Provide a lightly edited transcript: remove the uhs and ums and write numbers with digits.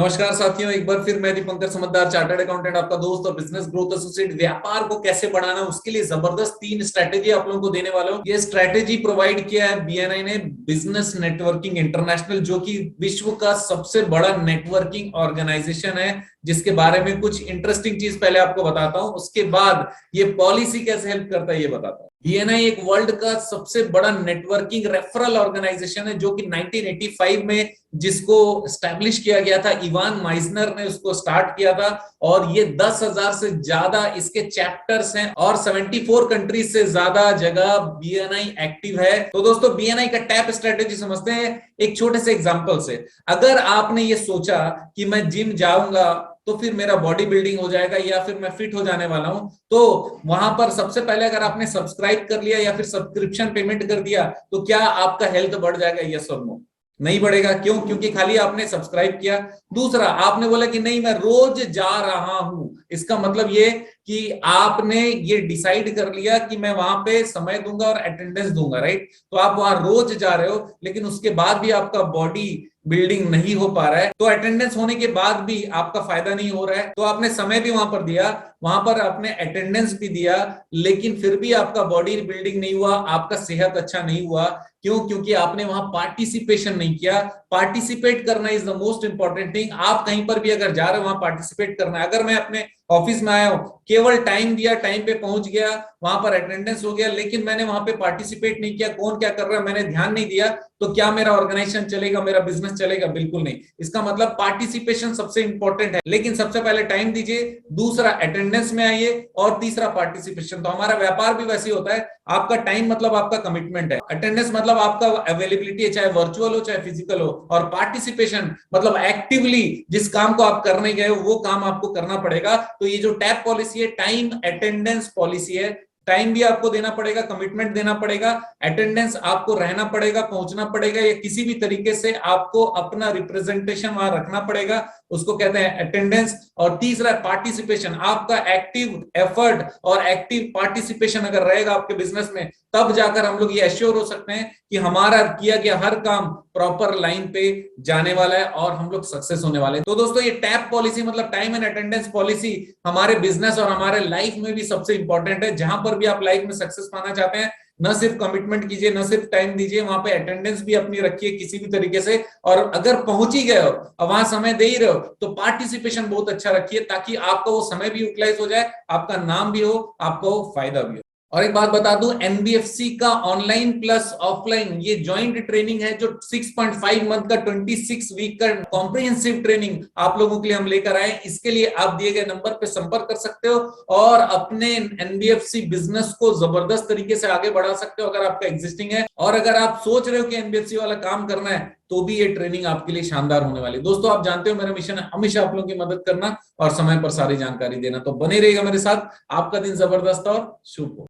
नमस्कार साथियों, एक बार फिर मैं दीपंकर समझदार चार्टर्ड अकाउंटेंट, आपका दोस्त और बिजनेस ग्रोथ एसोसिएट। व्यापार को कैसे बढ़ाना, उसके लिए जबरदस्त 3 स्ट्रैटेजी आप लोगों को देने वाला हूं। ये स्ट्रैटेजी प्रोवाइड किया है बीएनआई ने, बिजनेस नेटवर्किंग इंटरनेशनल, जो कि विश्व का सबसे बड़ा नेटवर्किंग ऑर्गेनाइजेशन है, जिसके बारे में कुछ इंटरेस्टिंग चीज पहले आपको बताता हूं, उसके बाद ये पॉलिसी कैसे हेल्प करता है ये बताता हूं। बीएनआई एक वर्ल्ड का सबसे बड़ा नेटवर्किंग रेफरल ऑर्गेनाइजेशन है, जो कि 1985 में जिसको स्टैब्लिश किया गया था, इवान माइजनर ने उसको स्टार्ट किया था। और ये 10,000 से ज्यादा इसके चैप्टर्स हैं और 74 कंट्रीज से ज्यादा जगह बीएनआई एक्टिव है। तो दोस्तों, बीएनआई का टैप स्ट्रेटेजी समझते हैं एक छोटे से एग्जांपल से। अगर आपने ये सोचा कि मैं जिम जाऊंगा तो फिर मेरा बॉडी बिल्डिंग हो जाएगा या फिर मैं फिट हो जाने वाला हूं, तो वहां पर सबसे पहले अगर आपने सब्सक्राइब कर लिया या फिर सब्सक्रिप्शन पेमेंट कर दिया, तो क्या आपका हेल्थ बढ़ जाएगा? यस और नो? नहीं बढ़ेगा। क्यों? क्योंकि खाली आपने सब्सक्राइब किया। दूसरा, आपने बोला कि नहीं मैं रोज जा रहा हूं, इसका मतलब ये कि आपने ये डिसाइड कर लिया कि मैं वहां पे समय दूंगा और अटेंडेंस दूंगा, राइट? तो आप वहां रोज जा रहे हो, लेकिन उसके बाद भी आपका बॉडी बिल्डिंग नहीं हो पा रहा है, तो अटेंडेंस होने के बाद भी आपका फायदा नहीं हो रहा है। तो आपने समय भी वहां पर दिया, वहां पर आपने अटेंडेंस भी दिया, लेकिन फिर भी आपका बॉडी बिल्डिंग नहीं हुआ, आपका सेहत अच्छा नहीं हुआ। क्यों? क्योंकि आपने वहां पार्टिसिपेशन नहीं किया। पार्टिसिपेट करना is the most important thing. आप कहीं पर भी अगर जा रहे हो, वहां पार्टिसिपेट करना है। अगर मैं अपने ऑफिस में आया हूं, केवल टाइम दिया, टाइम पे पहुंच गया, वहां पर अटेंडेंस हो गया, लेकिन मैंने वहां पे पार्टिसिपेट नहीं किया, कौन क्या कर रहा है मैंने ध्यान नहीं दिया, तो क्या मेरा ऑर्गेनाइजेशन चलेगा, मेरा बिजनेस चलेगा? बिल्कुल नहीं। इसका मतलब पार्टिसिपेशन सबसे इंपॉर्टेंट है, लेकिन सबसे पहले टाइम दीजिए, दूसरा अटेंडेंस में आइए, और तीसरा पार्टिसिपेशन। तो हमारा व्यापार भी वैसे होता है। आपका टाइम मतलब आपका कमिटमेंट है, अटेंडेंस मतलब आपका अवेलेबिलिटी है, चाहे वर्चुअल हो चाहे फिजिकल हो, और पार्टिसिपेशन मतलब एक्टिवली जिस काम को आप करने गए हो वो काम आपको करना पड़ेगा। तो ये जो टैप पॉलिसी है, टाइम अटेंडेंस पॉलिसी है। टाइम भी आपको देना पड़ेगा, कमिटमेंट देना पड़ेगा, अटेंडेंस आपको रहना पड़ेगा, पहुंचना पड़ेगा, या किसी भी तरीके से आपको अपना रिप्रेजेंटेशन वहां रखना पड़ेगा, उसको कहते हैं अटेंडेंस। और तीसरा पार्टिसिपेशन, आपका एक्टिव एफर्ट और एक्टिव पार्टिसिपेशन अगर रहेगा आपके बिजनेस में, तब जाकर हम लोग ये एश्योर हो सकते हैं कि हमारा किया गया हर काम प्रॉपर लाइन पे जाने वाला है और हम लोग सक्सेस होने वाले हैं। तो दोस्तों, ये टैप पॉलिसी मतलब टाइम एंड अटेंडेंस पॉलिसी हमारे बिजनेस और हमारे लाइफ में भी सबसे इंपॉर्टेंट है। जहां पर भी आप लाइफ में सक्सेस पाना चाहते हैं, न सिर्फ कमिटमेंट कीजिए, न सिर्फ टाइम दीजिए, वहां पे अटेंडेंस भी अपनी रखिए किसी भी तरीके से। और अगर पहुंच ही गए हो और वहां समय दे ही रहे हो, तो पार्टिसिपेशन बहुत अच्छा रखिए, ताकि आपका वो समय भी यूटिलाइज हो जाए, आपका नाम भी हो, आपको फायदा भी हो। और एक बात बता दूं, एनबीएफसी का ऑनलाइन प्लस ऑफलाइन ये ज्वाइंट ट्रेनिंग है, जो 6.5 मंथ का 26 वीक का कॉम्प्रिहेंसिव ट्रेनिंग आप लोगों के लिए हम लेकर आए। इसके लिए आप दिए गए नंबर पे संपर्क कर सकते हो और अपने एनबीएफसी बिजनेस को जबरदस्त तरीके से आगे बढ़ा सकते हो, अगर आपका एग्जिस्टिंग है। और अगर आप सोच रहे हो कि एनबीएफसी वाला काम करना है, तो भी ये ट्रेनिंग आपके लिए शानदार होने वाली है। दोस्तों, आप जानते हो मेरा मिशन है हमेशा आप लोगों की मदद करना और समय पर सारी जानकारी देना, तो बने रहिएगा मेरे साथ। आपका दिन जबरदस्त और शुभ हो।